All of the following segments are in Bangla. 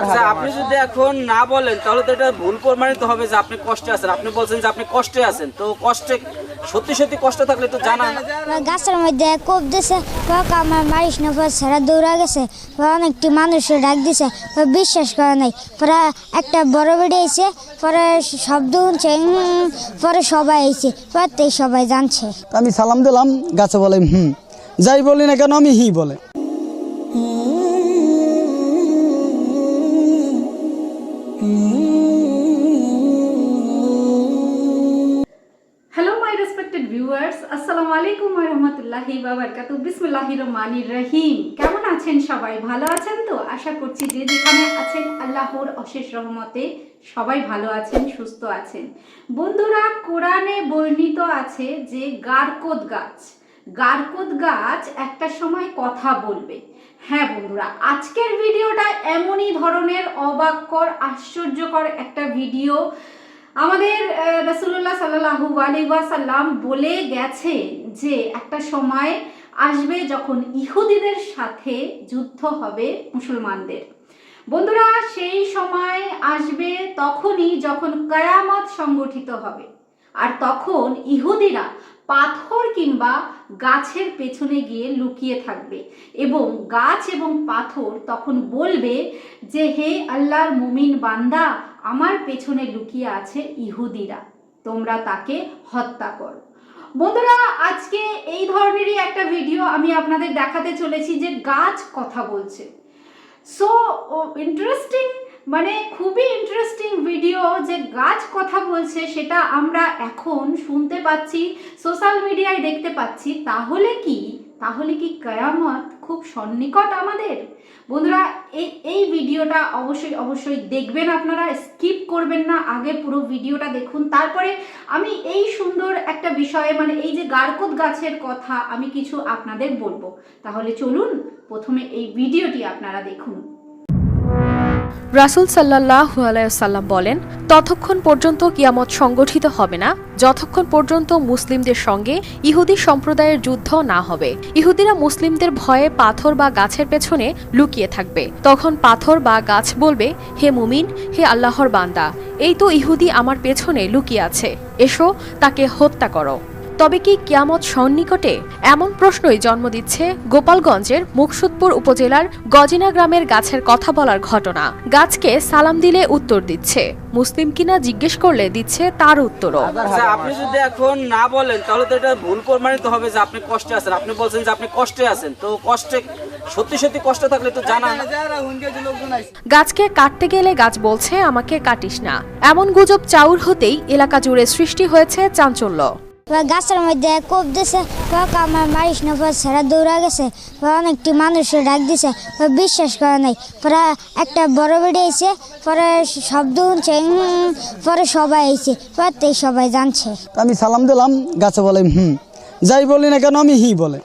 আচ্ছা, আপনি যদি এখন না বলেন তাহলে তো এটা ভুল প্রমাণিত হবে যে আপনি কষ্টে আছেন। আপনি বলছেন যে আপনি কষ্টে আছেন, তো কষ্টে সত্যি সত্যি কষ্ট থাকলে তো জানান। গাছের মধ্যে কোপ দিছে, আমার মারিস না, পরে ছেড়া দৌড়া গেছে, অনেকটি মানুষের ডাক দিছে, বিশ্বাস করে নাই। পরে একটা বড় বেড়ে এসে পরে শব্দ শুনছে, পরে সবাই এসে পরে সবাই জানছে। আমি সালাম দিলাম, গাছে বলে যাই বলি না কেন আমি হি বলে। Hello my respected viewers, আসসালামু আলাইকুম ওয়া রাহমাতুল্লাহি ওয়া বারাকাতুহু। বিসমিল্লাহির রহমানির রহিম। কেমন আছেন সবাই? ভালো আছেন তো? আশা করছি যে যেখানে আছেন আল্লাহর অশেষ রহমতে সবাই ভালো আছেন, সুস্থ আছেন। বন্ধুরা, কোরআনে বর্ণিত আছে যে গারকোদ গাছ একটা সময় কথা বলবে। হ্যাঁ বন্ধুরা, আজকের ভিডিওটা এমনই ধরনের অবাককর, আশ্চর্যকর একটা ভিডিও। আমাদের রাসূলুল্লাহ সাল্লাল্লাহু আলাইহি ওয়াসাল্লাম বলে গেছে যে একটা সময় আসবে যখন ইহুদিদের সাথে যুদ্ধ হবে মুসলমানদের। বন্ধুরা, সেই সময় আসবে তখনই যখন কিয়ামত সংগঠিত হবে, আর তখন ইহুদিরা পাথর কিংবা গাছের পেছনে গিয়ে লুকিয়ে থাকবে এবং গাছ এবং পাথর তখন বলবে যে হে আল্লাহর মুমিন বান্দা, আমার পেছনে লুকিয়ে আছে ইহুদিরা, তোমরা তাকে হত্যা করো। বন্ধুরা, আজকে এই ধরনেরই একটা ভিডিও আমি আপনাদের দেখাতে চলেছি যে গাছ কথা বলছে। সো ইন্টারেস্টিং, মানে খুবই ইন্টারেস্টিং ভিডিও যে গাছ কথা বলছে, সেটা আমরা এখন শুনতে পাচ্ছি, সোশ্যাল মিডিয়ায় দেখতে পাচ্ছি। তাহলে কি কিয়ামত খুব সন্নিকট আমাদের? বন্ধুরা, এই ভিডিওটা অবশ্যই দেখবেন, আপনারা স্কিপ করবেন না, আগে পুরো ভিডিওটা দেখুন। তারপরে আমি এই সুন্দর একটা বিষয়ে, মানে এই যে গারকোদ গাছের কথা আমি কিছু আপনাদের বলবো। তাহলে চলুন প্রথমে এই ভিডিওটি আপনারা দেখুন। রাসূল সাল্লাল্লাহু আলাইহি ওয়াসাল্লাম বলেন, ততক্ষণ পর্যন্ত কিয়ামত সংগঠিত হবে না যতক্ষণ পর্যন্ত মুসলিমদের সঙ্গে ইহুদি সম্প্রদায়ের যুদ্ধ না হবে। ইহুদিরা মুসলিমদের ভয়ে পাথর বা গাছের পেছনে লুকিয়ে থাকবে। তখন পাথর বা গাছ বলবে, হে মুমিন, হে আল্লাহর বান্দা, এই তো ইহুদি আমার পেছনে লুকিয়ে আছে, এসো তাকে হত্যা করো। তবে কি কিয়ামত সন্নিকটে? এমন প্রশ্নই জন্ম দিচ্ছে গোপালগঞ্জের মুকসুদপুর উপজেলার গজিনা গ্রামের গাছের কথা বলার ঘটনা। গাছকে সালাম দিলে উত্তর দিচ্ছে, মুসলিম কিনা জিজ্ঞেস করলে দিচ্ছে তার উত্তরও। আচ্ছা, আপনি যদি এখন না বলেন তাহলে তো এটা ভুল প্রমাণিত হবে যে আপনি কষ্টে আছেন। আপনি বলছেন যে আপনি কষ্টে আছেন, তো কষ্টে সত্যি সত্যি কষ্ট থাকলে তো জানান। গাছকে কাটতে গেলে গাছ বলছে আমাকে কাটিস না। এমন গুজব চাউর হতেই এলাকা জুড়ে সৃষ্টি হয়েছে চাঞ্চল্য। গাছের মধ্যে কোপ দিছে, আমার মারিস না, পরে ছেড়া দৌড়া গেছে, অনেকটি মানুষের ডাক দিছে, বিশ্বাস করে নাই। পরে একটা বড় বেড়ে এসে পরে শব্দ শুনছে, পরে সবাই এসে পরে সবাই জানছে। আমি সালাম দিলাম, গাছে বলে যাই বলি না কেন আমি হি বলে।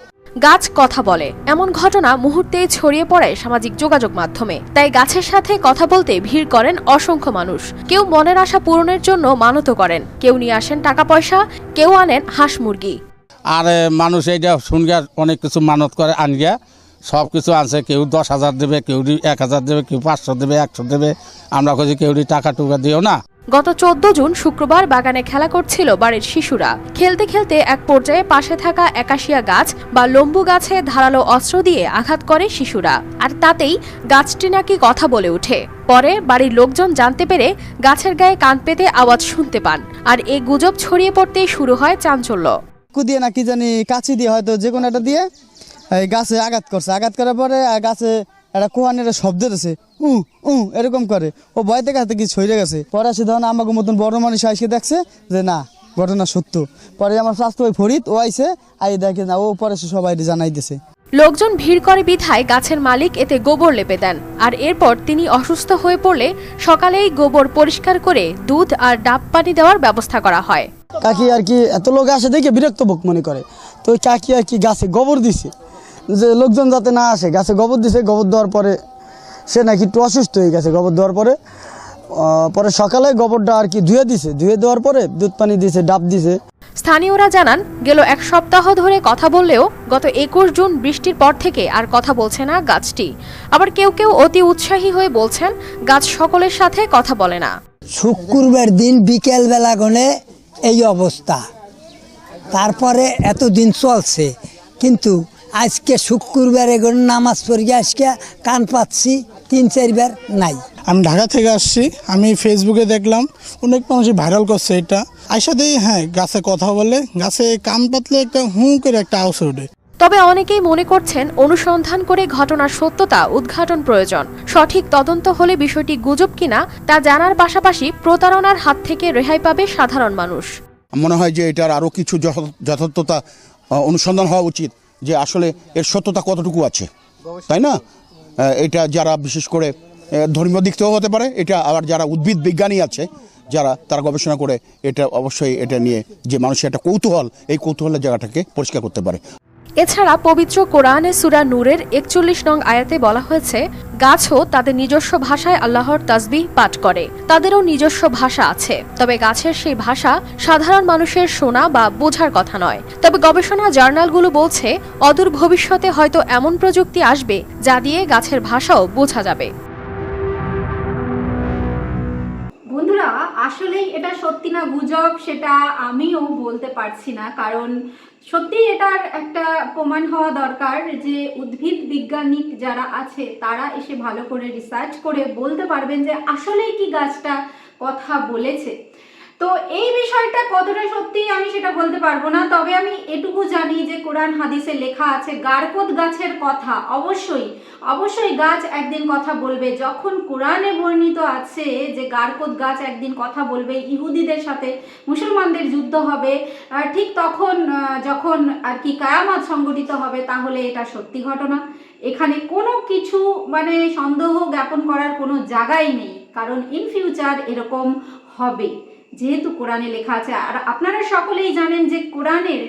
গাছ কথা বলে, এমন ঘটনা মুহূর্তেই ছড়িয়ে পড়ে সামাজিক যোগাযোগ মাধ্যমে। তাই গাছের সাথে কথা বলতে ভিড় করেন অসংখ্য মানুষ। কেউ মনের আশা পূরণের জন্য মানত করেন, কেউ নিয়ে আসেন টাকা পয়সা, কেউ আনেন হাঁস মুরগি। আর মানুষ এইটা শুনগা অনেক কিছু মানত করে আনগিয়া সব কিছু আনছে। কেউ 10,000 দেবে, কেউ 1,000 দেবে, কেউ 500 দেবে, 100 দেবে। আমরা কইছি কেউ টাকা টুকা দিও না। গত 14 জুন শুক্রবার বাগানে খেলা করছিল বাড়ির শিশুরা। খেলতে খেলতে এক পর্যায়ে পাশে থাকা একাশিয়া গাছ বা লম্বু গাছে ধারালো অস্ত্র দিয়ে আঘাত করে শিশুরা, আর তাতেই গাছটি নাকি কথা বলে ওঠে। পরে বাড়ির লোকজন জানতে পেরে গাছের গায়ে কান পেতে আওয়াজ শুনতে পান, আর এই গুজব ছড়িয়ে পড়তেই শুরু হয় চাঞ্চল্য। দিয়ে না কি জানি কাছি দিয়ে হয়তো যে কোনো একটা দিয়ে গাছে আঘাত করছে। আঘাত করার পরে গাছে একটা কোহানের শব্দ দিয়েছে, এরকম করে। ও ভয় থেকে হাতে কি ছড়ে গেছে। পরে সে ধরুন আমাকে মতন বড় মানুষ আইসে দেখছে যে না, ঘটনা সত্য। পরে আমার স্বাস্থ্য ওই ফরিদ ও আইসে আই দেখে না, ও পরে সে সবাই জানাই দিছে। লোকজন ভিড় করে বিধায় গাছের মালিক এতে গোবর লেপে দেন, আর এরপর তিনি অসুস্থ হয়ে পড়লে সকালেই গোবর পরিষ্কার করে দুধ আর ডাব পানি দেওয়ার ব্যবস্থা করা হয়। কাকি আর কি এত লোক আসে দেখে বিরক্ত বোধ মনে করে, তো ওই কাকি আর কি গাছে গোবর দিছে যে লোকজন যাতে না আসে। গাছে গোবর দিছে, গোবর দেওয়ার পরে সে নাকি একটু অসুস্থ হয়ে গেছে। গোবর দেওয়ার পরে সকালে গোবরটা আর কি ধুয়ে দিছে, ধুয়ে দেওয়ার পরে দুধ পানি দিছে, ডাব দিছে। স্থানীয়রা জানান, গেল এক সপ্তাহ ধরে কথা বললেও গত 21 জুন বৃষ্টির পর থেকে আর কথা বলছে না গাছটি। আবার কেউ কেউ অতি উৎসাহী হয়ে বলছেন, গাছ সকলের সাথে কথা বলে না। শুক্রবার দিন বিকেল বেলা গনে এই অবস্থা, তারপরে এতদিন চলছে, কিন্তু আজকে শুক্রবারে গনে নামাজ পড়ে আজকে কান পাচ্ছি 3-4 বার নাই। আমি ঢাকা থেকে আসছি, আমি ফেসবুকে দেখলাম অনেক মানুষই ভাইরাল করছে এটা। আইসাতেই হ্যাঁ গাছে কথা বলে, গাছে কান পাতলে একটা হুঁ করে একটা আওয়াজ ওঠে। তবে অনেকেই মনে করছেন, অনুসন্ধান করে ঘটনার সত্যতা উদ্ঘাটন প্রয়োজন। সঠিক তদন্ত হলে বিষয়টি গুজব কিনা তা জানার পাশাপাশি প্রতারণার হাত থেকে রেহাই পাবে সাধারণ মানুষ। মনে হয় যে এটার আরও কিছু যথার্থতা অনুসন্ধান হওয়া উচিত, যে আসলে এর সত্যতা কতটুকু আছে, তাই না? এটা যারা বিশেষ করে ধর্মীয় দিক থেকেও হতে পারে, এটা আবার যারা উদ্ভিদ বিজ্ঞানী আছে তারা গবেষণা করে এটা অবশ্যই এটা নিয়ে যে মানুষের একটা কৌতূহল, এই কৌতূহলের জায়গাটাকে পরিষ্কার করতে পারে। এছাড়া পবিত্র কোরআনে সূরা নূরের 41 নং আয়াতে বলা হয়েছে, গাছও তাদের নিজস্ব ভাষায় আল্লাহর তাসবিহ পাঠ করে। তাদেরও নিজস্ব ভাষা আছে, তবে গাছের সেই ভাষা সাধারণ মানুষের শোনা বা বোঝার কথা নয়। তবে গবেষণা জার্নালগুলো বলছে, অদূর ভবিষ্যতে হয়তো এমন প্রযুক্তি আসবে যা দিয়ে গাছের ভাষাও বোঝা যাবে। বন্ধুরা, আসলেই এটা সত্যি না গুজব সেটা আমিও বলতে পারছি না, কারণ সত্যি এটার একটা প্রমাণ হওয়া দরকার যে উদ্ভিদ বিজ্ঞানী যারা আছে তারা এসে ভালো করে রিসার্চ করে বলতে পারবেন যে আসলেই কি গাছটা কথা বলেছে। তো এই বিষয়টা কতটা সত্যি আমি সেটা বলতে পারবো না, তবে আমি এটুকু জানি যে কোরআন হাদিসে লেখা আছে গারকোদ গাছের কথা অবশ্যই গাছ একদিন কথা বলবে। যখন কোরআনে বর্ণিত আছে যে গারকোদ গাছ একদিন কথা বলবে, ইহুদিদের সাথে মুসলমানদের যুদ্ধ হবে, ঠিক তখন যখন আর কি কিয়ামত সংঘটিত হবে, তাহলে এটা সত্যি ঘটনা। এখানে কোনো কিছু মানে সন্দেহ জ্ঞাপন করার কোনো জায়গাই নেই, কারণ ইন ফিউচার এরকম হবে যেহেতু কোরআনে লেখা আছে। আর আপনারা সকলেই জানেন যে কোরআনের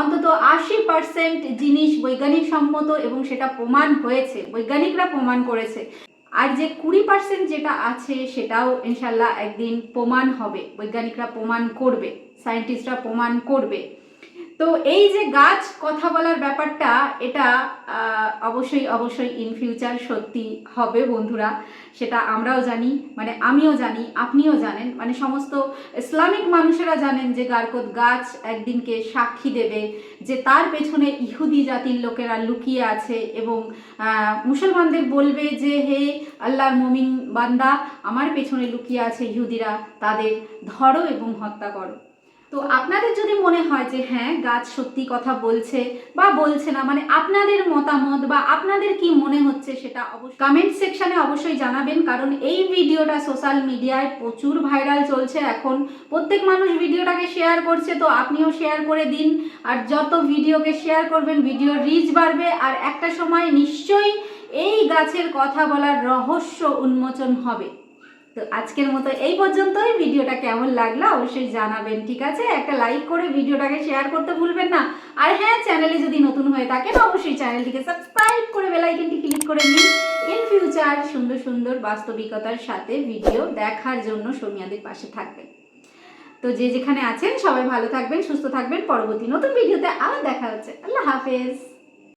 অন্তত 80% জিনিস বৈজ্ঞানিক সম্মত এবং সেটা প্রমাণ হয়েছে, বৈজ্ঞানিকরা প্রমাণ করেছে। আর যে 20% যেটা আছে সেটাও ইনশাল্লাহ একদিন প্রমাণ হবে, বৈজ্ঞানিকরা প্রমাণ করবে, সায়েন্টিস্টরা প্রমাণ করবে। তো এই যে গাছ কথা বলার ব্যাপারটা, এটা অবশ্যই ইন ফিউচার সত্যি হবে বন্ধুরা। সেটা আমরাও জানি, মানে আমিও জানি, আপনিও জানেন, মানে সমস্ত ইসলামিক মানুষেরা জানেন যে গারকোদ গাছ একদিনকে সাক্ষী দেবে যে তার পেছনে ইহুদি জাতির লোকেরা লুকিয়ে আছে, এবং মুসলমানদের বলবে যে হে আল্লাহর মুমিন বান্দা, আমার পেছনে লুকিয়ে আছে ইহুদিরা, তাদের ধরো এবং হত্যা করো। তো আপনাদের যদি মনে হয় যে হ্যাঁ গাছ সত্যি কথা বলছে বা বলছে না, মানে আপনাদের মতামত বা আপনাদের কি মনে হচ্ছে সেটা অবশ্যই কমেন্ট সেকশনে অবশ্যই জানাবেন, কারণ এই ভিডিওটা সোশ্যাল মিডিয়ায় প্রচুর ভাইরাল চলছে এখন। প্রত্যেক মানুষ ভিডিওটাকে শেয়ার করছে, তো আপনিও শেয়ার করে দিন। আর যত ভিডিওকে শেয়ার করবেন ভিডিওর রিচ বাড়বে, আর একটা সময় নিশ্চয়ই এই গাছের কথা বলার রহস্য উন্মোচন হবে। তো আজকের মতো এই পর্যন্তই। ভিডিওটা কেমন লাগলো অবশ্যই জানাবেন, ঠিক আছে? একটা লাইক করে ভিডিওটাকে শেয়ার করতে ভুলবেন না। আর হ্যাঁ, চ্যানেলে যদি নতুন হয়ে থাকেন অবশ্যই চ্যানেলটিকে সাবস্ক্রাইব করে বেল আইকনটি ক্লিক করে নিন ইন ফিউচার সুন্দর সুন্দর বাস্তবিকতার সাথে ভিডিও দেখার জন্য সোনিয়াদের পাশে থাকবেন। তো যে যেখানে আছেন সবাই ভালো থাকবেন, সুস্থ থাকবেন। পরবর্তী নতুন ভিডিওতে আবার দেখা হচ্ছে। আল্লাহ হাফেজ।